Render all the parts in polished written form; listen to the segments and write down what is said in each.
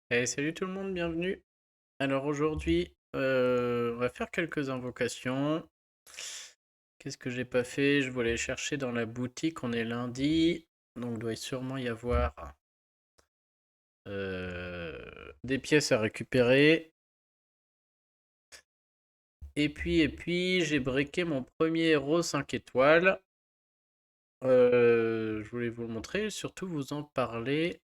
Et salut tout le monde, bienvenue. Alors aujourd'hui, on va faire quelques invocations. Qu'est-ce que j'ai pas fait? Je voulais chercher dans la boutique, on est lundi, donc il doit sûrement y avoir des pièces à récupérer. Et puis, j'ai briqué mon premier héros 5 étoiles. Je voulais vous le montrer, surtout vous en parler,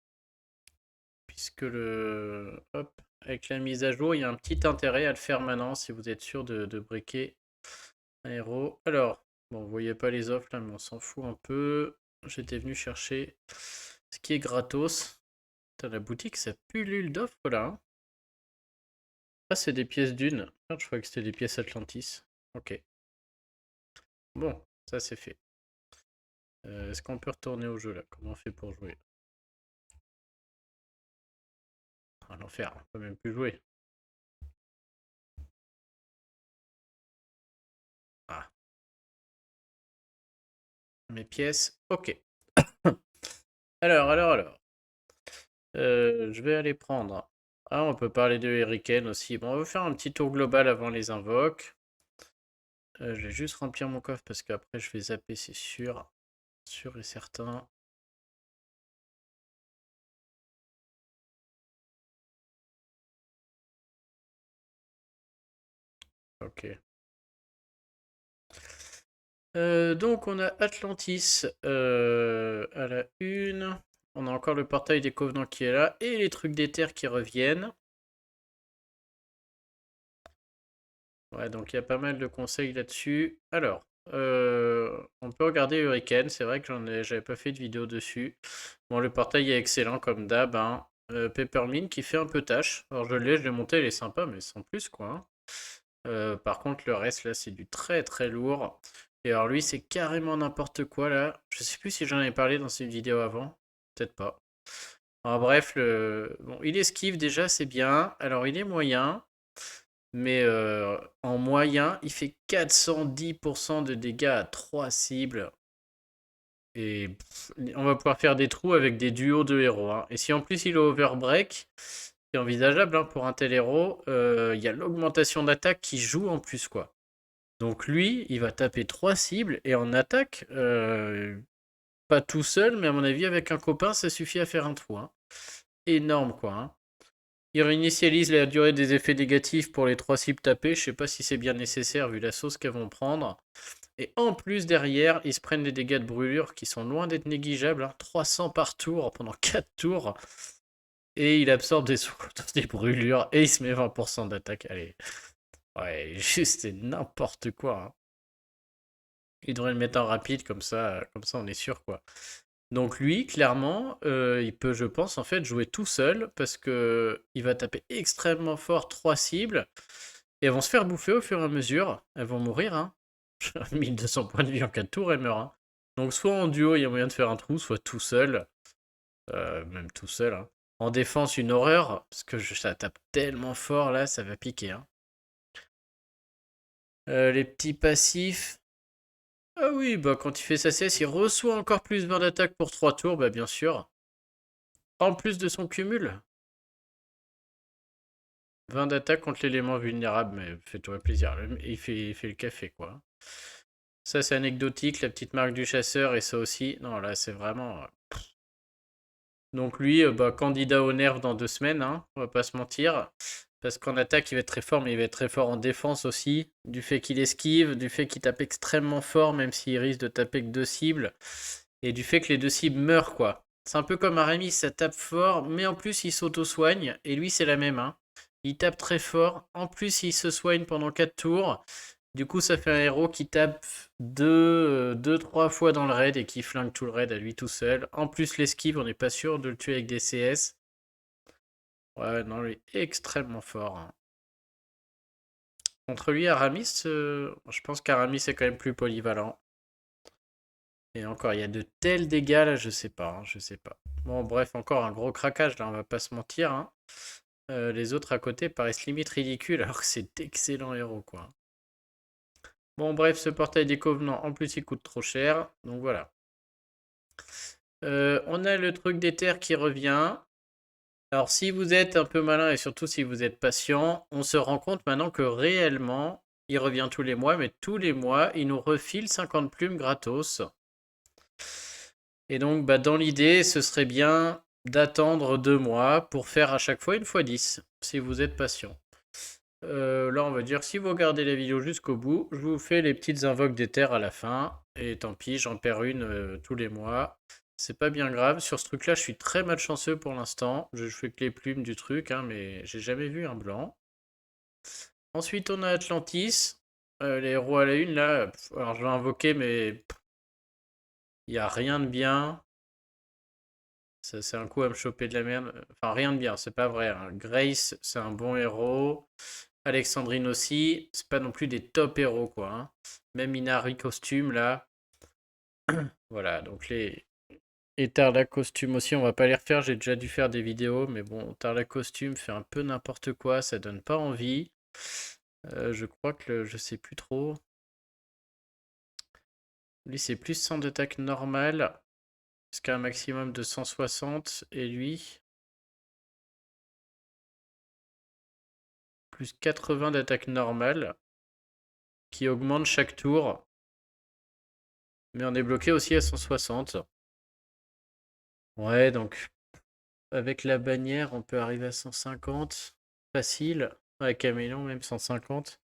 puisque hop, avec la mise à jour, il y a un petit intérêt à le faire maintenant si vous êtes sûr de briquer un héros. Alors, bon, vous voyez pas les offres là, mais on s'en fout un peu. J'étais venu chercher ce qui est gratos. Putain, la boutique, ça pullule d'offres là, hein. Ah, c'est des pièces d'une. Merde, je croyais que c'était des pièces Atlantis. Ok. Bon, ça c'est fait. Est-ce qu'on peut retourner au jeu là? Comment on fait pour jouer? Ah, l'enfer, on peut même plus jouer. Ah, mes pièces. Ok. Alors. Je vais aller prendre. Ah, on peut parler de Hurricane aussi. Bon, on va faire un petit tour global avant les invoques. Je vais juste remplir mon coffre parce qu'après je vais zapper, c'est sûr. Sûr et certain. Ok. Donc on a Atlantis à la une. On a encore le portail des Covenants qui est là. Et les trucs d'éther qui reviennent. Ouais, donc il y a pas mal de conseils là-dessus. Alors, on peut regarder Hurricane. C'est vrai que j'avais pas fait de vidéo dessus. Bon, le portail est excellent comme d'hab, hein. Peppermint qui fait un peu tâche. Alors je l'ai monté, elle est sympa, mais sans plus quoi, hein. Par contre, le reste là, c'est du très très lourd. Et alors lui, c'est carrément n'importe quoi là. Je sais plus si j'en avais parlé dans cette vidéo avant. Peut-être pas. Alors bref, bon, il esquive déjà, c'est bien. Alors il est moyen. Mais en moyen, il fait 410% de dégâts à 3 cibles. Et on va pouvoir faire des trous avec des duos de héros, hein. Et si en plus il est overbreak, c'est envisageable, hein, pour un tel héros, il y a l'augmentation d'attaque qui joue en plus, quoi. Donc lui, il va taper 3 cibles et en attaque, pas tout seul, mais à mon avis avec un copain, ça suffit à faire un trou, hein. Énorme, quoi, hein. Il réinitialise la durée des effets négatifs pour les 3 cibles tapées. Je sais pas si c'est bien nécessaire vu la sauce qu'elles vont prendre. Et en plus, derrière, ils se prennent des dégâts de brûlure qui sont loin d'être négligeables, hein. 300 par tour pendant 4 tours. Et il absorbe des brûlures et il se met 20% d'attaque. Allez, ouais, juste c'est n'importe quoi, hein. Il devrait le mettre en rapide, comme ça on est sûr, quoi. Donc lui, clairement, il peut, je pense, en fait, jouer tout seul parce que il va taper extrêmement fort 3 cibles et elles vont se faire bouffer au fur et à mesure. Elles vont mourir, hein. 1200 points de vie en 4 tours, elles meurent, hein. Donc soit en duo, il y a moyen de faire un trou, soit tout seul. Même tout seul, hein. En défense, une horreur, parce que ça tape tellement fort là, ça va piquer, hein. Les petits passifs. Ah oui, bah quand il fait sa CS, il reçoit encore plus 20 d'attaque pour 3 tours, bah bien sûr. En plus de son cumul. 20 d'attaque contre l'élément vulnérable, mais fais-toi plaisir. Il fait le café, quoi. Ça, c'est anecdotique, la petite marque du chasseur, et ça aussi. Non, là, c'est vraiment. Donc, lui, bah, candidat au nerf dans 2 semaines, hein, on va pas se mentir. Parce qu'en attaque, il va être très fort, mais il va être très fort en défense aussi. Du fait qu'il esquive, du fait qu'il tape extrêmement fort, même s'il risque de taper que 2 cibles. Et du fait que les 2 cibles meurent, quoi. C'est un peu comme Aramis, ça tape fort, mais en plus, il s'auto-soigne. Et lui, c'est la même, hein. Il tape très fort. En plus, il se soigne pendant 4 tours. Du coup, ça fait un héros qui tape 2-3 fois dans le raid et qui flingue tout le raid à lui tout seul. En plus, l'esquive, on n'est pas sûr de le tuer avec des CS. Ouais, non, lui, extrêmement fort, hein. Contre lui, Aramis, je pense qu'Aramis est quand même plus polyvalent. Et encore, il y a de tels dégâts là, je sais pas, hein, je sais pas. Bon, bref, encore un gros craquage là, on va pas se mentir, hein. Les autres à côté paraissent limite ridicules alors que c'est d'excellents héros, quoi. Bon, bref, ce portail des Covenants, en plus, il coûte trop cher. Donc voilà. On a le truc d'éther qui revient. Alors, si vous êtes un peu malin et surtout si vous êtes patient, on se rend compte maintenant que réellement, il revient tous les mois, mais tous les mois, il nous refile 50 plumes gratos. Et donc, bah, dans l'idée, ce serait bien d'attendre 2 mois pour faire à chaque fois une fois 10, si vous êtes patient. Là, on va dire, si vous regardez la vidéo jusqu'au bout, je vous fais les petites invoques d'éther à la fin. Et tant pis, j'en perds une tous les mois. C'est pas bien grave. Sur ce truc-là, je suis très malchanceux pour l'instant. Je fais que les plumes du truc, hein, mais j'ai jamais vu un blanc. Ensuite, on a Atlantis. Les héros à la une, là. Alors, je vais invoquer, mais il n'y a rien de bien. Ça, c'est un coup à me choper de la merde. Enfin, rien de bien, c'est pas vrai, hein. Grace, c'est un bon héros. Alexandrine aussi, c'est pas non plus des top héros, quoi, hein. Même Inari costume, là. Voilà, donc les Tarlac costume aussi, on va pas les refaire. J'ai déjà dû faire des vidéos, mais bon, Tarlac costume fait un peu n'importe quoi, ça donne pas envie. Je crois que je sais plus trop. Lui, c'est plus 100 d'attaque normale, jusqu'à un maximum de 160. Et lui, plus 80 d'attaque normale, qui augmente chaque tour. Mais on est bloqué aussi à 160. Ouais, donc avec la bannière, on peut arriver à 150. Facile. Ouais, Caméléon, même 150.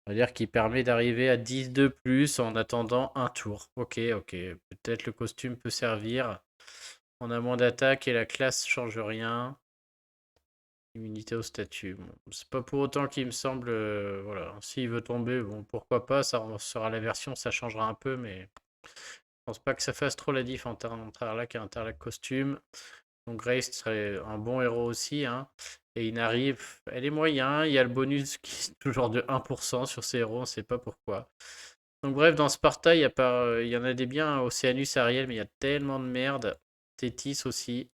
On va dire qu'il permet d'arriver à 10 de plus en attendant un tour. Ok, ok. Peut-être le costume peut servir. On a moins d'attaque et la classe change rien. Immunité au statut. Bon, c'est pas pour autant qu'il me semble. Voilà. S'il veut tomber, bon, pourquoi pas. Ça sera la version, ça changera un peu, mais je pense pas que ça fasse trop la diff entre Tarlac et Tarlac costume. Donc Grace serait un bon héros aussi, hein. Et Inari, elle est moyen. Il y a le bonus qui est toujours de 1% sur ces héros, on sait pas pourquoi. Donc bref, dans Sparta, il y en a des biens, Oceanus, Ariel, mais il y a tellement de merde. Tétis aussi.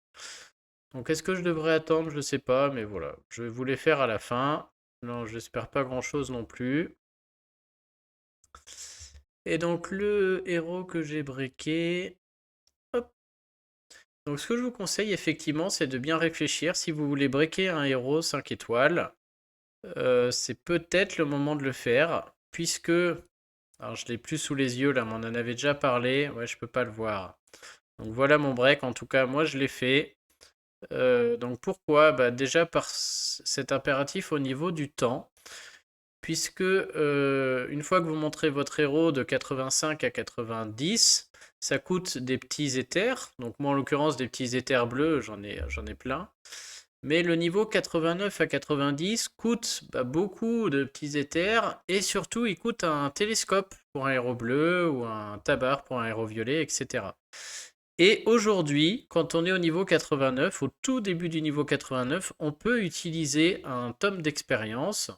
Donc est-ce que je devrais attendre? Je sais pas, mais voilà. Je vais vous les faire à la fin. Non, j'espère pas grand-chose non plus. Et donc le héros que j'ai breaké... Hop. Donc ce que je vous conseille effectivement, c'est de bien réfléchir. Si vous voulez breaker un héros 5 étoiles, c'est peut-être le moment de le faire, puisque... Alors je l'ai plus sous les yeux là, mais on en avait déjà parlé. Ouais, je peux pas le voir. Donc voilà mon break, en tout cas moi je l'ai fait. Donc pourquoi? Bah, déjà par cet impératif au niveau du temps. Puisque une fois que vous montrez votre héros de 85 à 90, ça coûte des petits éthers. Donc moi en l'occurrence des petits éthers bleus, j'en ai plein. Mais le niveau 89 à 90 coûte beaucoup de petits éthers et surtout il coûte un télescope pour un héros bleu ou un tabard pour un héros violet, etc. Et aujourd'hui, quand on est au niveau 89, au tout début du niveau 89, on peut utiliser un tome d'expérience.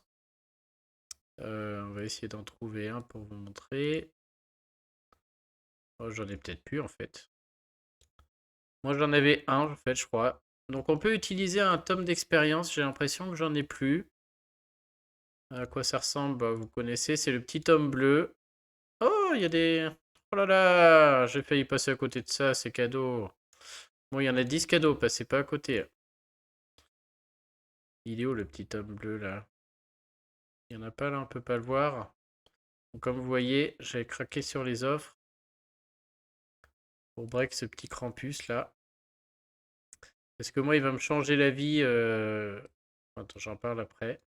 On va essayer d'en trouver un pour vous montrer. Oh, j'en ai peut-être plus en fait. Moi j'en avais un en fait, je crois. Donc on peut utiliser un tome d'expérience, j'ai l'impression que j'en ai plus. À quoi ça ressemble? Bah, vous connaissez, c'est le petit tome bleu. Oh, il y a des... Oh là là, j'ai failli passer à côté de ça, c'est cadeau. Bon, il y en a 10 cadeaux, passez pas à côté. Il est où le petit tome bleu là? Il n'y en a pas là, on peut pas le voir. Donc, comme vous voyez, j'ai craqué sur les offres pour break ce petit Krampus là. Parce que moi, il va me changer la vie. Attends, j'en parle après.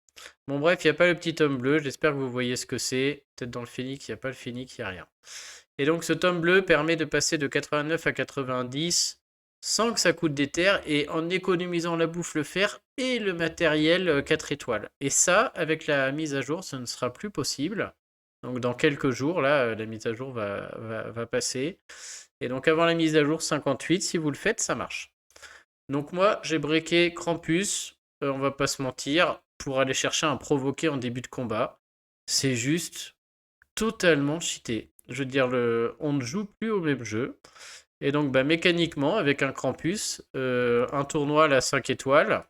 Bon, bref, il n'y a pas le petit tome bleu. J'espère que vous voyez ce que c'est. Peut-être dans le phénix, il n'y a pas le phénix, il n'y a rien. Et donc, ce tome bleu permet de passer de 89 à 90 sans que ça coûte des terres et en économisant la bouffe, le fer et le matériel 4 étoiles. Et ça, avec la mise à jour, ce ne sera plus possible. Donc, dans quelques jours, là, la mise à jour va passer. Et donc, avant la mise à jour 58, si vous le faites, ça marche. Donc moi, j'ai breaké Krampus, on va pas se mentir, pour aller chercher un provoqué en début de combat. C'est juste totalement cheaté. Je veux dire, on ne joue plus au même jeu. Et donc, mécaniquement, avec un Krampus, un tournoi à la 5 étoiles,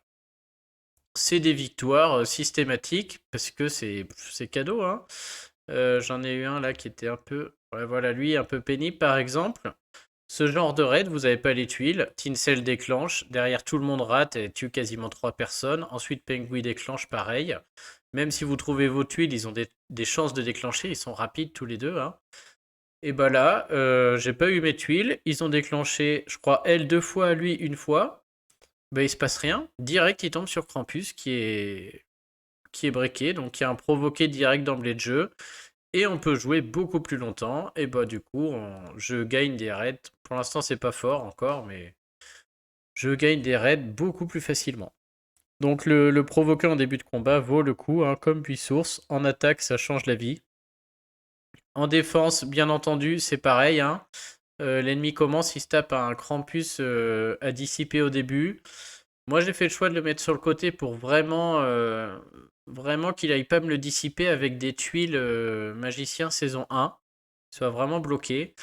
c'est des victoires systématiques, parce que c'est cadeau, hein. J'en ai eu un là qui était un peu... Ouais, voilà, lui, un peu pénible, par exemple. Ce genre de raid, vous n'avez pas les tuiles. Tinsel déclenche. Derrière, tout le monde rate et tue quasiment 3 personnes. Ensuite, Pengui déclenche pareil. Même si vous trouvez vos tuiles, ils ont des chances de déclencher. Ils sont rapides tous les deux, hein. Et bah là, j'ai pas eu mes tuiles. Ils ont déclenché, je crois, elle 2 fois, lui une fois. Bah, il se passe rien. Direct, il tombe sur Krampus qui est breaké. Donc, il y a un provoqué direct d'emblée de jeu. Et on peut jouer beaucoup plus longtemps. Et bah du coup, je gagne des raids. Pour l'instant, c'est pas fort encore, mais je gagne des raids beaucoup plus facilement. Donc le provoquer en début de combat vaut le coup, hein, comme Puissource. En attaque, ça change la vie. En défense, bien entendu, c'est pareil, hein. L'ennemi commence, il se tape un Krampus à dissiper au début. Moi, j'ai fait le choix de le mettre sur le côté pour vraiment qu'il aille pas me le dissiper avec des tuiles magicien saison 1. Qu'il soit vraiment bloqué.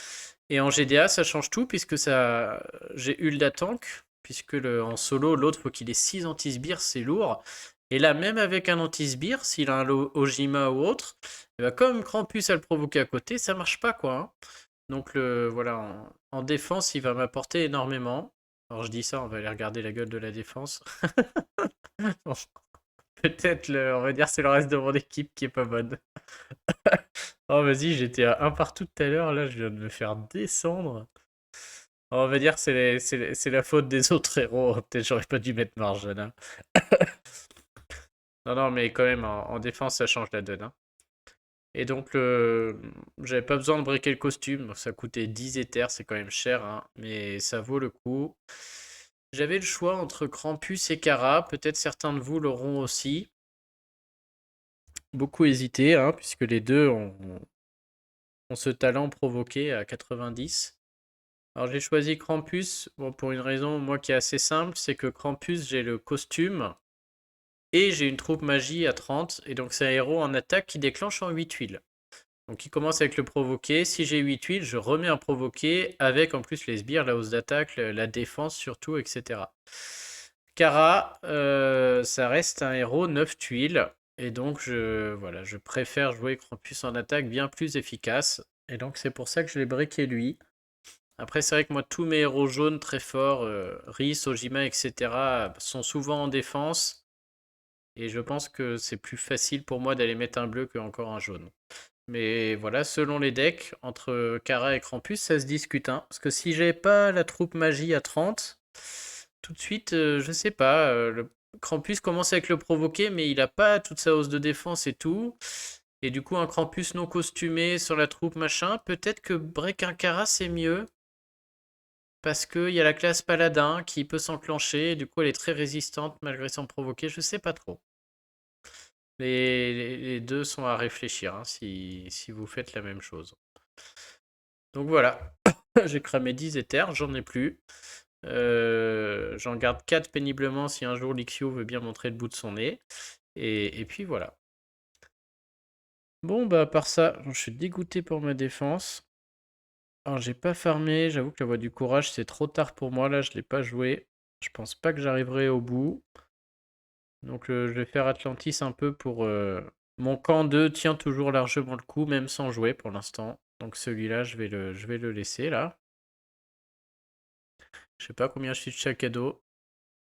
Et en GDA, ça change tout puisque ça, j'ai Hulda Tank, puisque en solo, l'autre, faut qu'il ait 6 anti-sbires, c'est lourd. Et là, même avec un anti-sbire, s'il a un Ojima ou autre, eh ben, comme Krampus a le provoqué à côté, ça marche pas, quoi, hein. Donc voilà, en défense, il va m'apporter énormément. Alors je dis ça, on va aller regarder la gueule de la défense. Bon, peut-être, on va dire, c'est le reste de mon équipe qui est pas bonne. Oh, vas-y, j'étais à un partout tout à l'heure, là, je viens de me faire descendre. On va dire que c'est la faute des autres héros. Peut-être j'aurais pas dû mettre Marjana. Non, non, mais quand même, en défense, ça change la donne, hein. Et donc, j'avais pas besoin de briquer le costume. Ça coûtait 10 éthers, c'est quand même cher, hein, mais ça vaut le coup. J'avais le choix entre Krampus et Kara. Peut-être certains de vous l'auront aussi. Beaucoup hésité, hein, puisque les deux ont ce talent provoqué à 90. Alors j'ai choisi Krampus, bon, pour une raison moi qui est assez simple, c'est que Krampus j'ai le costume et j'ai une troupe magie à 30, et donc c'est un héros en attaque qui déclenche en 8 tuiles. Donc il commence avec le provoqué, si j'ai 8 tuiles, je remets un provoqué avec en plus les sbires, la hausse d'attaque, la défense surtout, etc. Kara, ça reste un héros 9 tuiles, et donc voilà, je préfère jouer Krampus en attaque bien plus efficace, et donc c'est pour ça que je l'ai briqué lui. Après, c'est vrai que moi, tous mes héros jaunes très forts, Rhys, Ojima, etc., sont souvent en défense. Et je pense que c'est plus facile pour moi d'aller mettre un bleu qu'encore un jaune. Mais voilà, selon les decks, entre Kara et Krampus, ça se discute, hein. Parce que si j'ai pas la troupe magie à 30, tout de suite, je sais pas. Le Krampus commence avec le provoquer, mais il a pas toute sa hausse de défense et tout. Et du coup, un Krampus non costumé sur la troupe machin, peut-être que break un Kara c'est mieux. Parce qu'il y a la classe paladin qui peut s'enclencher, du coup elle est très résistante malgré son provoqué, je sais pas trop. Les deux sont à réfléchir, hein, si vous faites la même chose. Donc voilà, j'ai cramé 10 éthers, j'en ai plus. J'en garde 4 péniblement si un jour Lixio veut bien montrer le bout de son nez. Et puis voilà. Bon bah à part ça, je suis dégoûté pour ma défense. Alors j'ai pas farmé, j'avoue que la voie du courage c'est trop tard pour moi, là je l'ai pas joué. Je pense pas que j'arriverai au bout. Donc je vais faire Atlantis un peu pour... Mon camp 2 tient toujours largement le coup, même sans jouer pour l'instant. Donc celui-là, je vais le laisser là. Je sais pas combien je suis de chaque cadeau.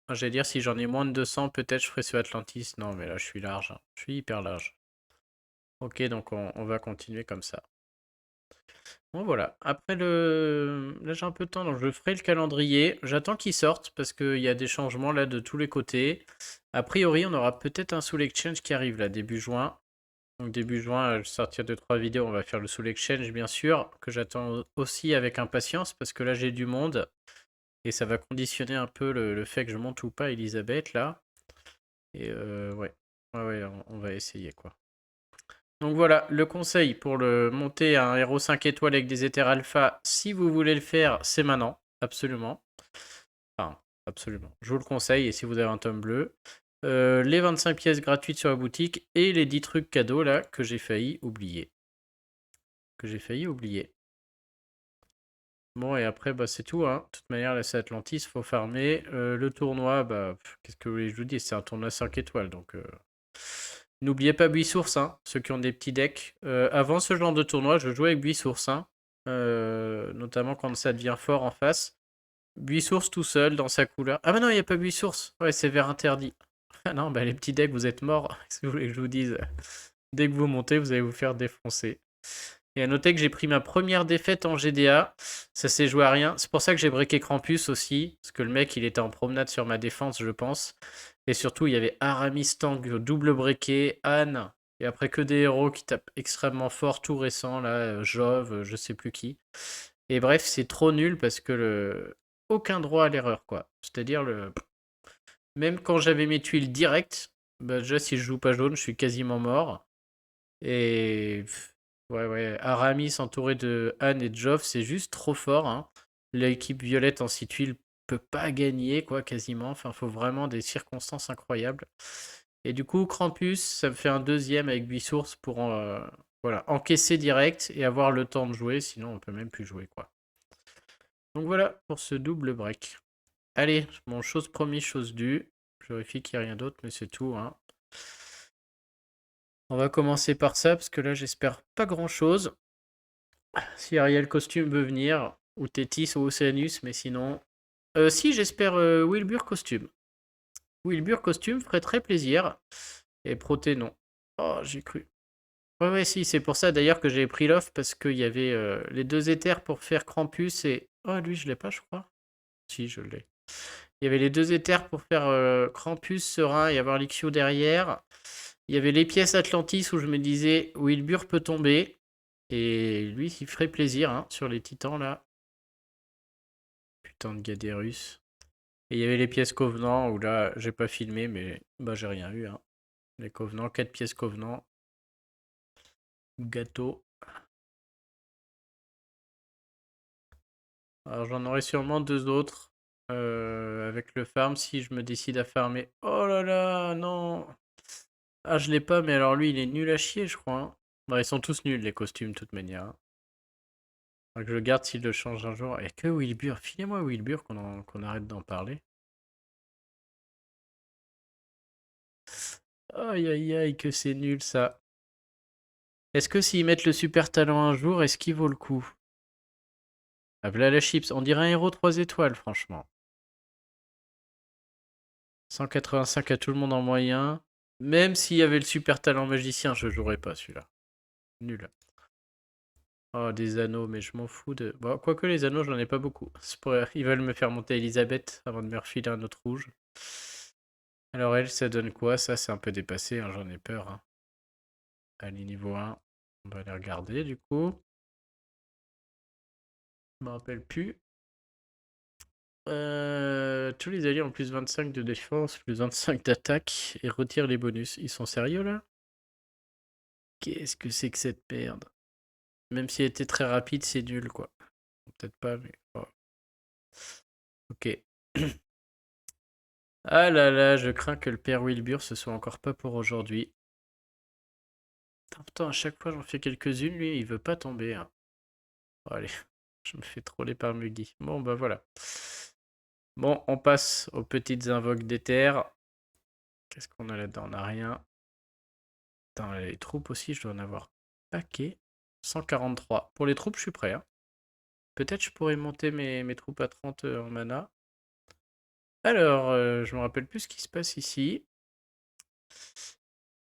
J'allais dire si j'en ai moins de 200, peut-être je ferai ce Atlantis. Non mais là je suis large, hein. Je suis hyper large. Ok, donc on va continuer comme ça. Bon voilà, après là j'ai un peu de temps, donc je ferai le calendrier. J'attends qu'il sorte parce qu'il y a des changements là de tous les côtés. A priori, on aura peut-être un Soul Exchange qui arrive là début juin. Donc début juin, je vais sortir 2-3 vidéos, on va faire le Soul Exchange bien sûr, que j'attends aussi avec impatience parce que là j'ai du monde et ça va conditionner un peu le fait que je monte ou pas Elisabeth là. Et ouais, ouais, on va essayer quoi. Donc voilà, le conseil pour le monter à un héros 5 étoiles avec des éthers alpha, si vous voulez le faire, c'est maintenant, absolument. Enfin, absolument. Je vous le conseille, et si vous avez un tome bleu. Les 25 pièces gratuites sur la boutique et les 10 trucs cadeaux là que j'ai failli oublier. Bon, et après, bah, c'est tout, hein. De toute manière, là, c'est Atlantis, faut farmer. Le tournoi, bah, qu'est-ce que vous voulez que je vous dise? C'est un tournoi 5 étoiles, donc... N'oubliez pas Buisource, hein, ceux qui ont des petits decks. Avant ce genre de tournoi, je jouais avec Buisource, hein. Notamment quand ça devient fort en face. Buis-source tout seul dans sa couleur. Ah bah non, il n'y a pas buis-source. Ouais, c'est vert interdit. Ah non, bah les petits decks, vous êtes morts. Qu'est-ce que vous voulez que je vous dise? Dès que vous montez, vous allez vous faire défoncer. Et à noter que j'ai pris ma première défaite en GDA. Ça s'est joué à rien. C'est pour ça que j'ai breaké Krampus aussi. Parce que le mec, il était en promenade sur ma défense, je pense. Et surtout, il y avait Aramis Tank double breaké, Anne. Et après que des héros qui tapent extrêmement fort, tout récent, là, Jove, je sais plus qui. Et bref, c'est trop nul parce que aucun droit à l'erreur, quoi. C'est-à-dire, même quand j'avais mes tuiles directes, bah déjà, si je joue pas jaune, je suis quasiment mort. Et ouais, ouais, Aramis entouré de Anne et de Jove, c'est juste trop fort, hein. L'équipe violette en 6 tuiles peut pas gagner, quoi, quasiment. Enfin, faut vraiment des circonstances incroyables. Et du coup, Krampus, ça me fait un deuxième avec 8 sources pour voilà, encaisser direct et avoir le temps de jouer, sinon on peut même plus jouer, quoi. Donc voilà pour ce double break. Allez, bon, chose promise, chose due. Je vérifie qu'il n'y a rien d'autre, mais c'est tout, hein. On va commencer par ça, parce que là, j'espère pas grand-chose. Si Ariel Costume veut venir, ou Tétis ou Océanus, mais sinon... si, j'espère Wilbur Costume. Wilbur Costume ferait très plaisir. Et Proté, non. Oh, j'ai cru. Ouais, ouais, si, c'est pour ça d'ailleurs que j'ai pris l'offre, parce qu'il y avait les deux éthers pour faire Krampus et... Oh, lui, je l'ai pas, je crois. Si, je l'ai. Il y avait les deux éthers pour faire Krampus, Serein et avoir l'Ixio derrière. Il y avait les pièces Atlantis où je me disais Wilbur peut tomber. Et lui, il ferait plaisir hein, sur les titans là. Putain de Gadérus. Et il y avait les pièces Covenant où là, j'ai pas filmé, mais bah j'ai rien eu. Hein. Les Covenants, 4 pièces Covenant. Gâteau. Alors j'en aurai sûrement deux autres. Avec le farm si je me décide à farmer. Oh là là, non. Ah, je l'ai pas, mais alors lui, il est nul à chier, je crois. Hein. Bon, ils sont tous nuls, les costumes, de toute manière. Hein. Faudra que je le garde s'il le change un jour. Et que Wilbur. Filez-moi Wilbur qu'on arrête d'en parler. Aïe aïe aïe, que c'est nul ça. Est-ce que s'ils mettent le super talent un jour, est-ce qu'il vaut le coup? Ah, voilà la chips. On dirait un héros 3 étoiles, franchement. 185 à tout le monde en moyen. Même s'il y avait le super talent magicien, je jouerais pas celui-là. Nul. Oh, des anneaux, mais je m'en fous de... Bon, quoique les anneaux, j'en ai pas beaucoup. Ils veulent me faire monter Elisabeth avant de me refiler un autre rouge. Alors elle, ça donne quoi? Ça, c'est un peu dépassé, hein, j'en ai peur. Hein. Allez, niveau 1. On va aller regarder, du coup. Je me rappelle plus. Tous les alliés ont plus 25 de défense, plus 25 d'attaque et retirent les bonus. Ils sont sérieux, là? Qu'est-ce que c'est que cette merde? Même si elle était très rapide, c'est nul, quoi. Peut-être pas, mais... Oh. Ok. Ah là là, je crains que le père Wilbur ce soit encore pas pour aujourd'hui. Pourtant, à chaque fois j'en fais quelques-unes, lui, il veut pas tomber. Hein. Oh, allez, je me fais troller par Muggy. Bon, bah voilà. Bon, on passe aux petites invoques d'éther. Qu'est-ce qu'on a là-dedans? On n'a rien. Attends, les troupes aussi, je dois en avoir paquet. 143. Pour les troupes, je suis prêt. Hein. Peut-être je pourrais monter mes troupes à 30 en mana. Alors, je me rappelle plus ce qui se passe ici.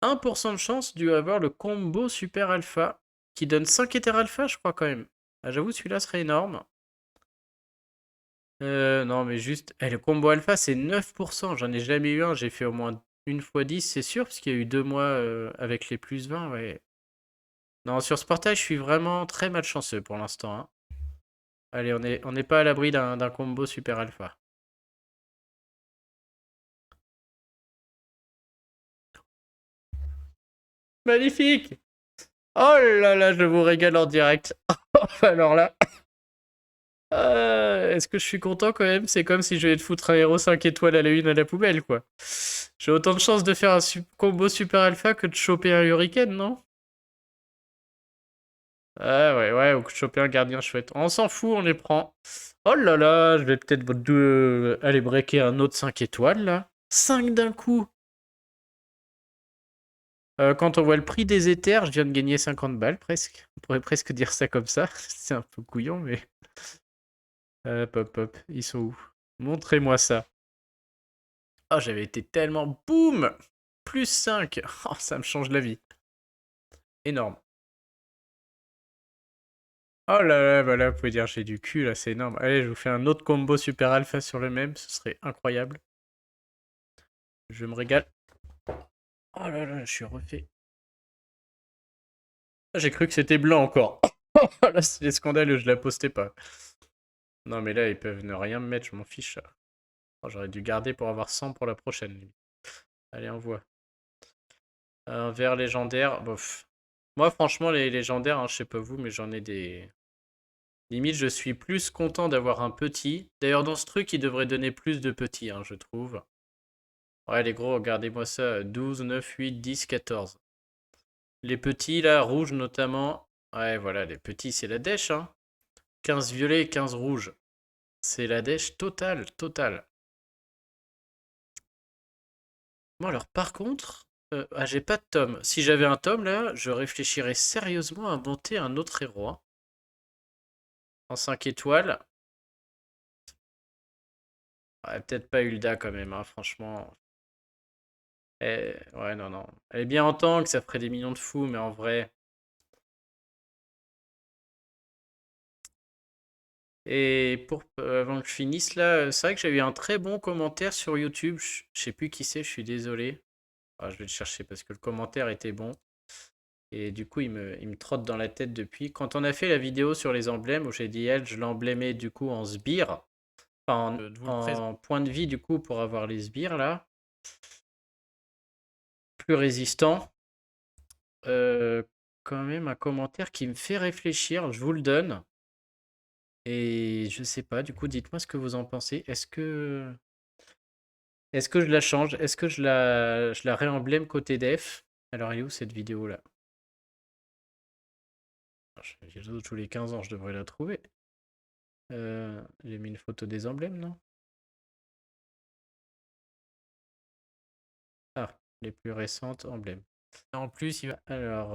1% de chance dû avoir le combo super alpha qui donne 5 éthers alpha, je crois quand même. Ah, j'avoue, celui-là serait énorme. Non, mais juste, le combo alpha c'est 9%. J'en ai jamais eu un. J'ai fait au moins une fois 10, c'est sûr, parce qu'il y a eu 2 mois avec les plus 20. Ouais. Non, sur ce portage, je suis vraiment très malchanceux pour l'instant. Hein. Allez, on n'est pas à l'abri d'un combo super alpha. Magnifique! Oh là là, je vous régale en direct. Alors là. Est-ce que je suis content quand même? C'est comme si je vais te foutre un héros 5 étoiles à la une à la poubelle, quoi. J'ai autant de chances de faire un combo super alpha que de choper un hurricane, non? Ah ouais, ouais, ou que de choper un gardien chouette. On s'en fout, on les prend. Oh là là, je vais peut-être aller breaker un autre 5 étoiles, là. 5 d'un coup! Quand on voit le prix des éthers, je viens de gagner 50 balles presque. On pourrait presque dire ça comme ça. C'est un peu couillon, mais... Hop, hop, hop. Ils sont où? Montrez-moi ça. Oh, j'avais été tellement... Boum! Plus 5. Oh, ça me change la vie. Énorme. Oh là là, bah là, vous pouvez dire j'ai du cul, là, c'est énorme. Allez, je vous fais un autre combo super alpha sur le même, ce serait incroyable. Je me régale. Oh là là, je suis refait. Ah, j'ai cru que c'était blanc encore. Oh là, c'est scandaleux, je la postais pas. Non, mais là, ils peuvent ne rien me mettre, je m'en fiche. Oh, j'aurais dû garder pour avoir 100 pour la prochaine. Allez, on voit. Un vert légendaire, bof. Moi, franchement, les légendaires, hein, je sais pas vous, mais j'en ai des... Limite, je suis plus content d'avoir un petit. D'ailleurs, dans ce truc, il devrait donner plus de petits, hein, je trouve. Ouais, les gros, regardez-moi ça. 12, 9, 8, 10, 14. Les petits, là, rouges notamment. Ouais, voilà, les petits, c'est la dèche, hein. 15 violets, 15 rouges. C'est la dèche totale, totale. Bon, alors, par contre... j'ai pas de tome. Si j'avais un tome, là, je réfléchirais sérieusement à monter un autre héros, hein. En 5 étoiles. Ouais, peut-être pas Hulda quand même, hein, franchement. Ouais, non, non. Elle est bien en tank, ça ferait des millions de fous, mais en vrai... Et pour avant que je finisse là, c'est vrai que j'ai eu un très bon commentaire sur YouTube. Je sais plus qui c'est, je suis désolé. Ah, je vais le chercher parce que le commentaire était bon. Et du coup, il me trotte dans la tête depuis. Quand on a fait la vidéo sur les emblèmes, où j'ai dit elle, je l'emblémais du coup en sbire. Enfin, en point de vie du coup pour avoir les sbires là. Plus résistant. Quand même un commentaire qui me fait réfléchir, je vous le donne. Et je sais pas, du coup, dites-moi ce que vous en pensez. Est-ce que je la change? Est-ce que je la réemblème côté def? Alors, elle est où cette vidéo-là? Vidéo tous les 15 ans, je devrais la trouver. J'ai mis une photo des emblèmes, non? Ah, les plus récentes emblèmes. En plus, il va... Alors,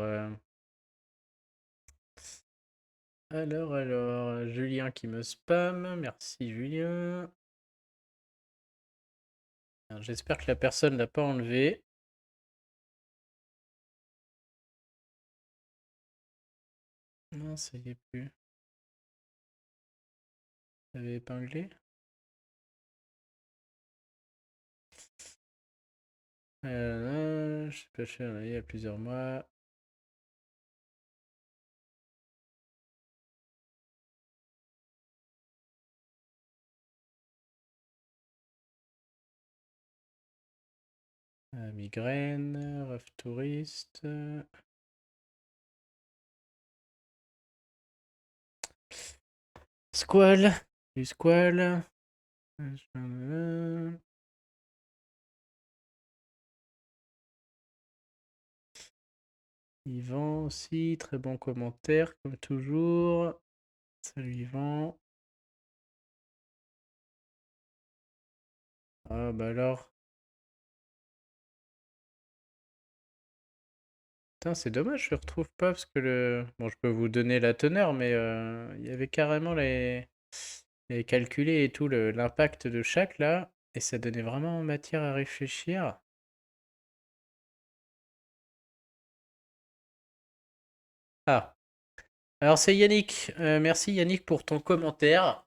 Julien qui me spam. Merci, Julien. J'espère que la personne l'a pas enlevé. Non, ça y est plus. Vous avez épinglé? Je sais pas, je suis il y a plusieurs mois. Migraine, rêve touriste. Squall. Du squall. Yvan aussi, très bon commentaire, comme toujours. Salut Yvan. Ah bah alors. Putain, c'est dommage, je ne retrouve pas parce que le. Bon, je peux vous donner la teneur, mais il y avait carrément les calculés et tout, l'impact de chaque là, et ça donnait vraiment matière à réfléchir. Ah, alors c'est Yannick. Merci Yannick pour ton commentaire.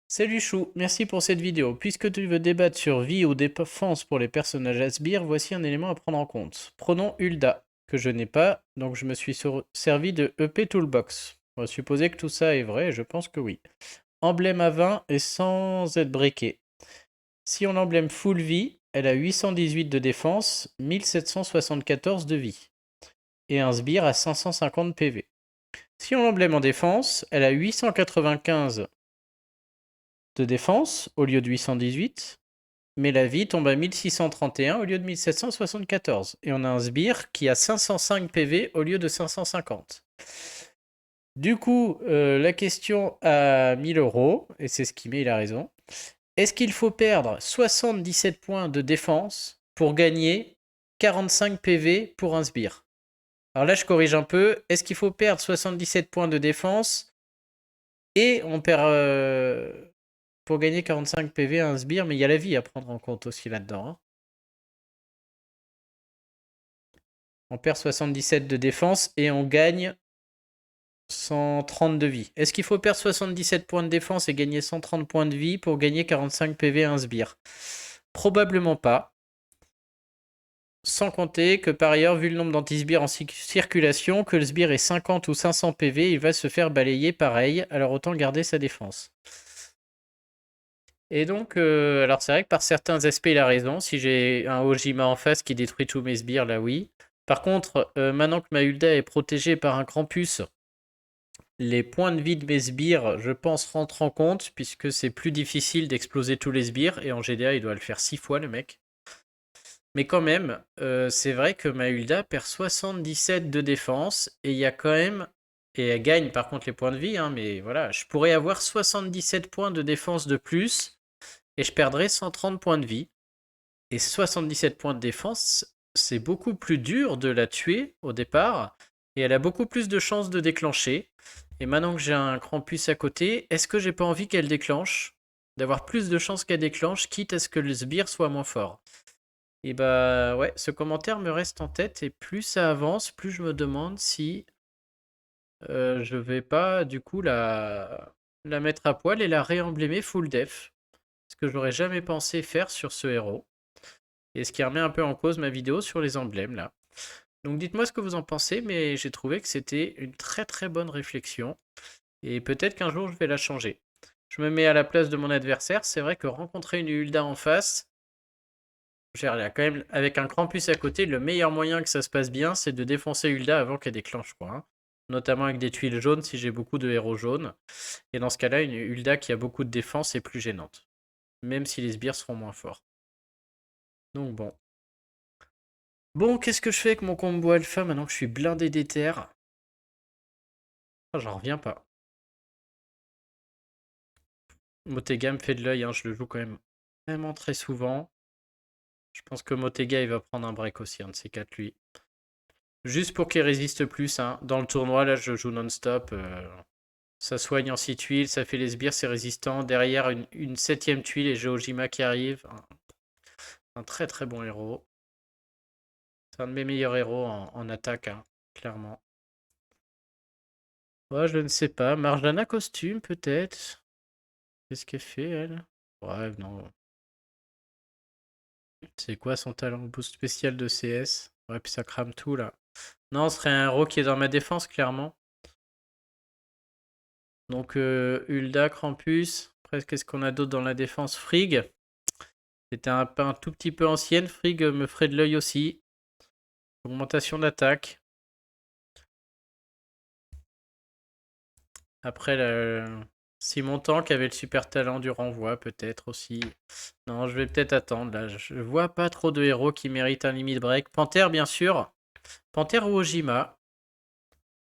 Salut Chou, merci pour cette vidéo. Puisque tu veux débattre sur vie ou défense pour les personnages à sbire, voici un élément à prendre en compte. Prenons Hulda, que je n'ai pas, donc je me suis servi de EP Toolbox. On va supposer que tout ça est vrai, et je pense que oui. Emblème à 20 et sans être briqué. Si on emblème full vie, elle a 818 de défense, 1774 de vie. Et un sbire à 550 PV. Si on l'emblème en défense, elle a 895 de défense au lieu de 818, mais la vie tombe à 1631 au lieu de 1774. Et on a un sbire qui a 505 PV au lieu de 550. Du coup, la question à 1000 euros, et c'est ce qu'il met, il a raison. Est-ce qu'il faut perdre 77 points de défense pour gagner 45 PV pour un sbire. Alors là, je corrige un peu. Est-ce qu'il faut perdre 77 points de défense et on perd pour gagner 45 PV un sbire, mais il y a la vie à prendre en compte aussi là-dedans. Hein. On perd 77 de défense et on gagne 130 de vie. Est-ce qu'il faut perdre 77 points de défense et gagner 130 points de vie pour gagner 45 PV à un sbire? Probablement pas. Sans compter que par ailleurs, vu le nombre d'anti-sbires en circulation, que le sbire est 50 ou 500 PV, il va se faire balayer pareil, alors autant garder sa défense. Et donc, alors c'est vrai que par certains aspects, il a raison. Si j'ai un Ojima en face qui détruit tous mes sbires, là oui. Par contre, maintenant que ma Hulda est protégée par un Krampus, les points de vie de mes sbires, je pense, rentrent en compte, puisque c'est plus difficile d'exploser tous les sbires, et en GDA, il doit le faire 6 fois, le mec. Mais quand même, c'est vrai que ma Hulda perd 77 de défense, et il y a quand même... Et elle gagne par contre les points de vie, hein, mais voilà, je pourrais avoir 77 points de défense de plus, et je perdrais 130 points de vie. Et 77 points de défense, c'est beaucoup plus dur de la tuer au départ, et elle a beaucoup plus de chances de déclencher. Et maintenant que j'ai un Krampus à côté, est-ce que j'ai pas envie qu'elle déclenche? D'avoir plus de chances qu'elle déclenche, quitte à ce que le sbire soit moins fort. Et bah ouais, ce commentaire me reste en tête, et plus ça avance, plus je me demande si je vais pas du coup la mettre à poil et la réemblémer full def. Ce que j'aurais jamais pensé faire sur ce héros. Et ce qui remet un peu en cause ma vidéo sur les emblèmes là. Donc dites-moi ce que vous en pensez, mais j'ai trouvé que c'était une très très bonne réflexion. Et peut-être qu'un jour je vais la changer. Je me mets à la place de mon adversaire. C'est vrai que rencontrer une Hulda en face, quand même, avec un Krampus à côté, le meilleur moyen que ça se passe bien, c'est de défoncer Hulda avant qu'elle déclenche quoi. Hein. Notamment avec des tuiles jaunes si j'ai beaucoup de héros jaunes. Et dans ce cas-là, une Hulda qui a beaucoup de défense est plus gênante. Même si les sbires seront moins forts. Donc bon. Bon, qu'est-ce que je fais avec mon combo alpha maintenant que je suis blindé d'éther? J'en reviens pas. Motega me fait de l'œil, hein, je le joue quand même vraiment très souvent. Je pense que Motega il va prendre un break aussi, un de ces quatre lui. Juste pour qu'il résiste plus, hein. Dans le tournoi, là je joue non-stop. Ça soigne en 6 tuiles, ça fait les sbires, c'est résistant. Derrière, une 7ème tuile et j'ai Ojima qui arrive. Un très très bon héros. C'est un de mes meilleurs héros en attaque, hein, clairement. Ouais, je ne sais pas. Marjana costume, peut-être. Qu'est-ce qu'elle fait, elle? Ouais, non. C'est quoi son talent boost spécial de CS? Ouais, puis ça crame tout, là. Non, ce serait un héros qui est dans ma défense, clairement. Donc, Hulda, Krampus. Après, qu'est-ce qu'on a d'autre dans la défense? Frigg. C'était un tout petit peu ancienne. Frigg me ferait de l'œil aussi. Augmentation d'attaque. Après, si mon tank avait le super talent du renvoi, peut-être aussi. Non, je vais peut-être attendre. Là, je vois pas trop de héros qui méritent un limit break. Panthère, bien sûr. Panthère ou Ojima.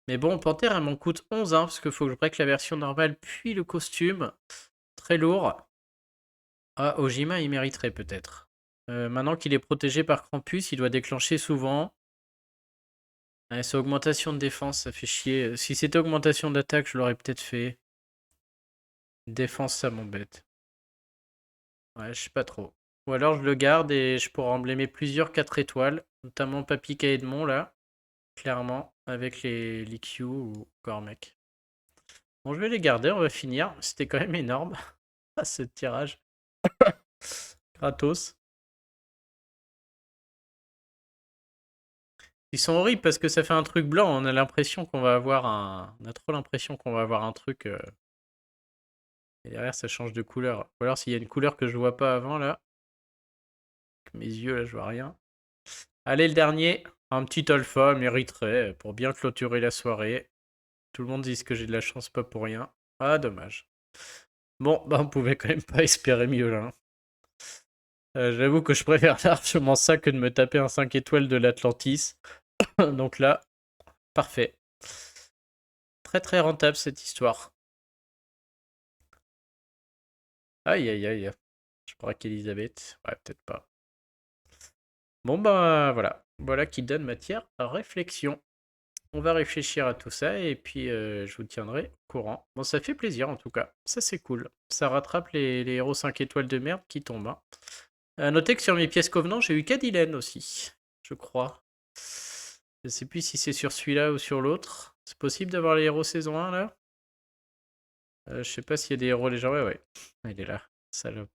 Mais bon, Panthère, elle m'en coûte 11, hein, parce qu'il faut que je break la version normale, puis le costume. Très lourd. Ah, Ojima, il mériterait peut-être. Maintenant qu'il est protégé par Krampus, il doit déclencher souvent. Ouais, c'est augmentation de défense, ça fait chier. Si c'était augmentation d'attaque, je l'aurais peut-être fait. Défense, ça m'embête. Ouais, je sais pas trop. Ou alors je le garde et je pourrais emblémer plusieurs 4 étoiles, notamment Papika Edmond là, clairement, avec les Likyu ou Gormek. Bon, je vais les garder, on va finir. C'était quand même énorme, ce tirage. Gratos. Ils sont horribles parce que ça fait un truc blanc, on a l'impression qu'on va avoir un... On a trop l'impression qu'on va avoir un truc... Et derrière ça change de couleur. Ou alors s'il y a une couleur que je vois pas avant là. Avec mes yeux là je vois rien. Allez le dernier. Un petit alpha mériterait pour bien clôturer la soirée. Tout le monde dit que j'ai de la chance, pas pour rien. Ah, dommage. Bon, bah on pouvait quand même pas espérer mieux là. Hein. J'avoue que je préfère largement ça que de me taper un 5 étoiles de l'Atlantis. Donc là, parfait. Très très rentable cette histoire. Aïe aïe aïe. Je crois qu'Elisabeth. Ouais, peut-être pas. Bon bah voilà. Voilà qui donne matière à réflexion. On va réfléchir à tout ça et puis je vous tiendrai au courant. Bon, ça fait plaisir en tout cas. Ça, c'est cool. Ça rattrape les héros 5 étoiles de merde qui tombent, hein. À noter que sur mes pièces Covenant, j'ai eu Cadillac aussi, je crois. Je sais plus si c'est sur celui-là ou sur l'autre. C'est possible d'avoir les héros saison 1 là? Je sais pas s'il y a des héros légendaires. Ouais, ouais. Il est là. Salope.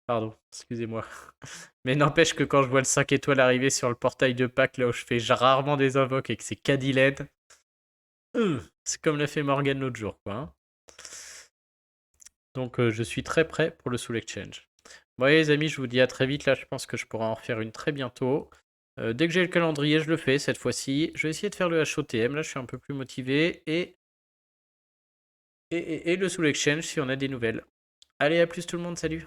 Pardon, excusez-moi. Mais n'empêche que quand je vois le 5 étoiles arriver sur le portail de Pâques, là où je fais rarement des invoques et que c'est Cadillac, c'est comme l'a fait Morgan l'autre jour, quoi, hein. Donc je suis très prêt pour le Soul Exchange. Bon, allez, les amis, je vous dis à très vite. Là, je pense que je pourrai en refaire une très bientôt. Dès que j'ai le calendrier, je le fais cette fois-ci. Je vais essayer de faire le HOTM. Là, je suis un peu plus motivé. Et le Soul Exchange si on a des nouvelles. Allez, à plus tout le monde. Salut.